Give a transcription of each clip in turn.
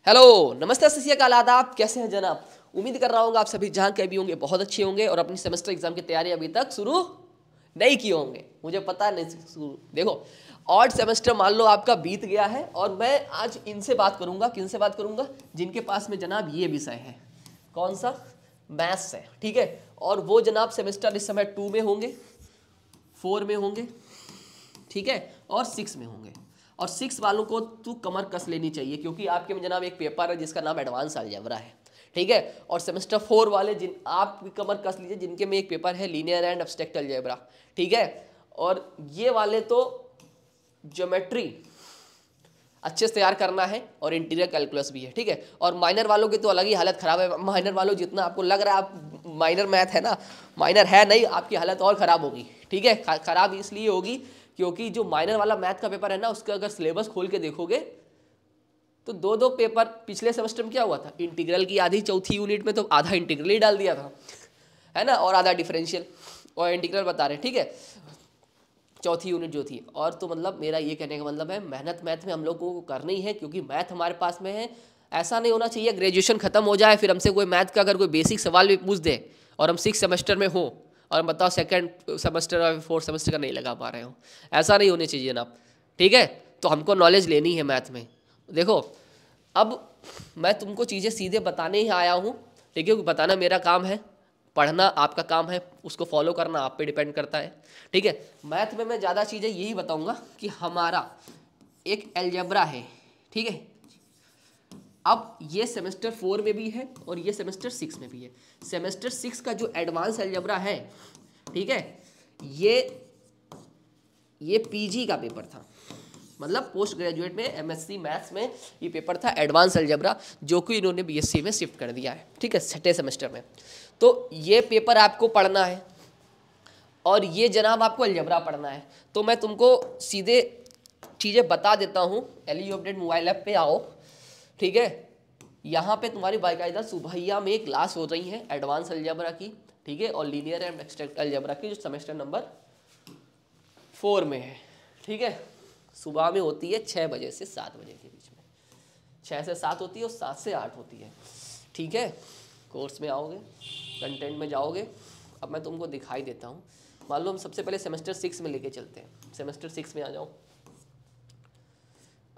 Hello, नमस्ते, सत श्री अकाल, आदाब। कैसे हैं जनाब? उम्मीद कर रहा हूँ आप सभी जहाँ कहीं भी होंगे बहुत अच्छे होंगे और अपनी सेमेस्टर एग्जाम की तैयारी अभी तक शुरू नहीं किए होंगे। मुझे पता नहीं शुरू। देखो, ऑड सेमेस्टर मान लो आपका बीत गया है और मैं आज इनसे बात करूंगा। किन से बात करूंगा? जिनके पास में जनाब ये विषय है। कौन सा? मैथ्स है। ठीक है। और वो जनाब सेमेस्टर इस समय 2 में होंगे, 4 में होंगे, ठीक है, और 6 में होंगे। और 6 वालों को तू कमर कस लेनी चाहिए क्योंकि आपके में जनाब एक पेपर है जिसका नाम एडवांस अलजेब्रा है। ठीक है। और सेमेस्टर 4 वाले जिन आप भी कमर कस लीजिए जिनके में एक पेपर है लीनियर एंड एब्स्ट्रैक्ट अलजेब्रा। ठीक है। और ये वाले तो ज्योमेट्री अच्छे से तैयार करना है और इंटीरियर कैलकुलस भी है। ठीक है। और माइनर वालों की तो अलग ही हालत खराब है। माइनर वालों जितना आपको लग रहा है आप माइनर मैथ है ना, माइनर है नहीं, आपकी हालत और ख़राब होगी। ठीक है। खराब इसलिए होगी क्योंकि जो माइनर वाला मैथ का पेपर है ना, उसका अगर सिलेबस खोल के देखोगे तो दो पेपर पिछले सेमेस्टर में क्या हुआ था, इंटीग्रल की आधी चौथी यूनिट में तो आधा इंटीग्रल ही डाल दिया था, है ना, और आधा डिफरेंशियल और इंटीग्रल बता रहे। ठीक है, चौथी यूनिट जो थी। और तो मतलब मेरा ये कहने का मतलब है मेहनत मैथ में हम लोगों को करनी है क्योंकि मैथ हमारे पास में है। ऐसा नहीं होना चाहिए ग्रेजुएशन खत्म हो जाए फिर हमसे कोई मैथ का अगर कोई बेसिक सवाल भी पूछ दे और हम 6 सेमेस्टर में हो और बताओ सेकंड सेमेस्टर और 4th सेमेस्टर का नहीं लगा पा रहे हो। ऐसा नहीं होनी चाहिए जनाब। ठीक है। तो हमको नॉलेज लेनी है मैथ में। देखो, अब मैं तुमको चीज़ें सीधे बताने ही आया हूँ। ठीक है, बताना मेरा काम है, पढ़ना आपका काम है, उसको फॉलो करना आप पे डिपेंड करता है। ठीक है। मैथ में मैं ज़्यादा चीज़ें यही बताऊंगा कि हमारा एक अलजेब्रा है। ठीक है। अब ये सेमेस्टर 4 में भी है और ये सेमेस्टर 6 में भी है। सेमेस्टर 6 का जो एडवांस अलजेब्रा है, ठीक है, ये पीजी का पेपर था, मतलब पोस्ट ग्रेजुएट में एमएससी मैथ्स में ये पेपर था एडवांस अलजेब्रा, जो कि इन्होंने बीएससी में शिफ्ट कर दिया है। ठीक है, 6ठे सेमेस्टर में। तो ये पेपर आपको पढ़ना है और ये जनाब आपको अलजेब्रा पढ़ना है। तो मैं तुमको सीधे चीज़ें बता देता हूँ। एलई अपडेट मोबाइल ऐप पे आओ। ठीक है। यहाँ पे तुम्हारी बाकायदा सुबहिया में क्लास हो रही है एडवांस अलजेब्रा की। ठीक है। और लीनियर एंड एब्स्ट्रैक्ट अलजेब्रा की जो सेमेस्टर नंबर 4 में है। ठीक है। सुबह में होती है 6 बजे से 7 बजे के बीच में। 6 से 7 होती है और 7 से 8 होती है। ठीक है। कोर्स में आओगे, कंटेंट में जाओगे। अब मैं तुमको दिखाई देता हूँ। मान लो हम सबसे पहले सेमेस्टर 6 में लेके चलते हैं। सेमेस्टर 6 में आ जाओ,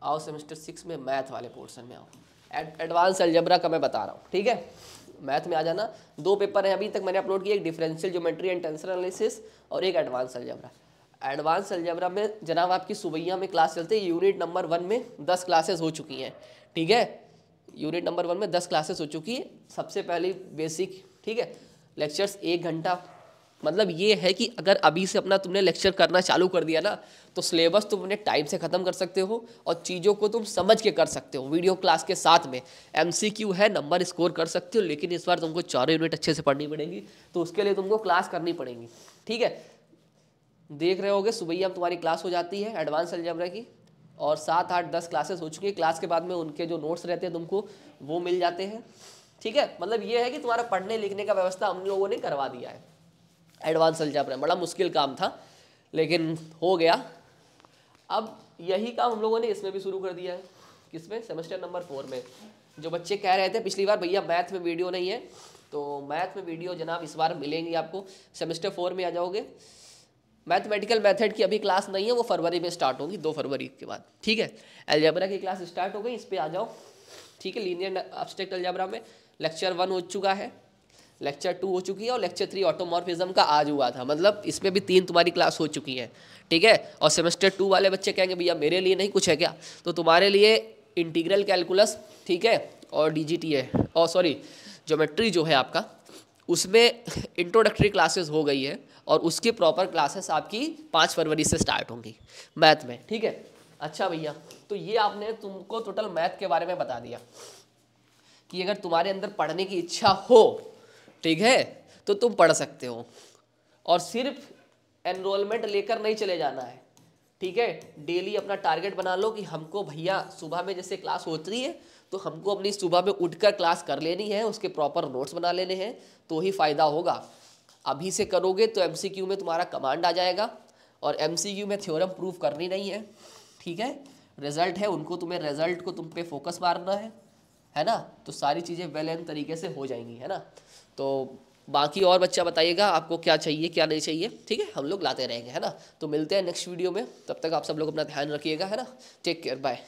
आओ सेमेस्टर 6 में मैथ वाले पोर्शन में आओ। एडवांस अलजेब्रा का मैं बता रहा हूँ। ठीक है। मैथ में आ जाना। 2 पेपर हैं अभी तक मैंने अपलोड किए, एक differential geometry and tensor analysis और एक एडवांस अलजेब्रा। एडवांस अलजेब्रा में जनाब आपकी सुबैया में क्लास चलते हैं। यूनिट नंबर 1 में 10 क्लासेस हो चुकी हैं। ठीक है। यूनिट नंबर 1 में 10 क्लासेस हो चुकी है। सबसे पहली बेसिक, ठीक है, लेक्चर्स 1 घंटा। मतलब ये है कि अगर अभी से अपना तुमने लेक्चर करना चालू कर दिया ना तो सिलेबस तुम अपने टाइम से ख़त्म कर सकते हो और चीज़ों को तुम समझ के कर सकते हो। वीडियो क्लास के साथ में एमसीक्यू है, नंबर स्कोर कर सकते हो, लेकिन इस बार तुमको 4 यूनिट अच्छे से पढ़नी पड़ेगी। तो उसके लिए तुमको क्लास करनी पड़ेगी। ठीक है। देख रहे होगे सुबह अब तुम्हारी क्लास हो जाती है एडवांस अलजेब्रा की और 7, 8, 10 क्लासेस हो चुकी है। क्लास के बाद में उनके जो नोट्स रहते हैं तुमको वो मिल जाते हैं। ठीक है। मतलब ये है कि तुम्हारा पढ़ने लिखने का व्यवस्था हम लोगों ने करवा दिया है। एडवांस अलजेब्रा बड़ा मुश्किल काम था लेकिन हो गया। अब यही काम हम लोगों ने इसमें भी शुरू कर दिया है। किसमें? सेमेस्टर नंबर 4 में। जो बच्चे कह रहे थे पिछली बार भैया मैथ में वीडियो नहीं है, तो मैथ में वीडियो जनाब इस बार मिलेंगी आपको। सेमेस्टर 4 में आ जाओगे। मैथमेटिकल मेथड की अभी क्लास नहीं है, वो फरवरी में स्टार्ट होगी, 2 फरवरी के बाद। ठीक है। अलजेब्रा की क्लास स्टार्ट हो गई, इस पर आ जाओ। ठीक है। लीनियर एब्स्ट्रैक्ट अलजेब्रा में लेक्चर 1 हो चुका है, लेक्चर 2 हो चुकी है और लेक्चर 3 ऑटोमॉर्फिज्म का आज हुआ था। मतलब इसमें भी 3 तुम्हारी क्लास हो चुकी है। ठीक है। और सेमेस्टर 2 वाले बच्चे कहेंगे भैया मेरे लिए नहीं कुछ है क्या, तो तुम्हारे लिए इंटीग्रल कैलकुलस, ठीक है, और डीजीटी है, और सॉरी ज्योमेट्री जो है आपका, उसमें इंट्रोडक्टरी क्लासेस हो गई है और उसकी प्रॉपर क्लासेस आपकी 5 फरवरी से स्टार्ट होंगी मैथ में। ठीक है। अच्छा भैया, तो ये आपने तुमको टोटल मैथ के बारे में बता दिया कि अगर तुम्हारे अंदर पढ़ने की इच्छा हो, ठीक है, तो तुम पढ़ सकते हो और सिर्फ एनरोलमेंट लेकर नहीं चले जाना है। ठीक है। डेली अपना टारगेट बना लो कि हमको भैया सुबह में जैसे क्लास होती है तो हमको अपनी सुबह में उठकर क्लास कर लेनी है, उसके प्रॉपर नोट्स बना लेने हैं, तो ही फ़ायदा होगा। अभी से करोगे तो एमसीक्यू में तुम्हारा कमांड आ जाएगा और एमसीक्यू में थ्योरम प्रूफ करनी नहीं है। ठीक है। रिजल्ट है उनको, तुम्हें रिजल्ट को तुम पे फोकस मारना है। है ना। तो सारी चीज़ें वेल एंड तरीके से हो जाएंगी, है ना। तो बाकी और बच्चा बताइएगा आपको क्या चाहिए क्या नहीं चाहिए, ठीक है, हम लोग लाते रहेंगे, है ना। तो मिलते हैं नेक्स्ट वीडियो में, तब तक आप सब लोग अपना ध्यान रखिएगा, है ना। Take care, bye.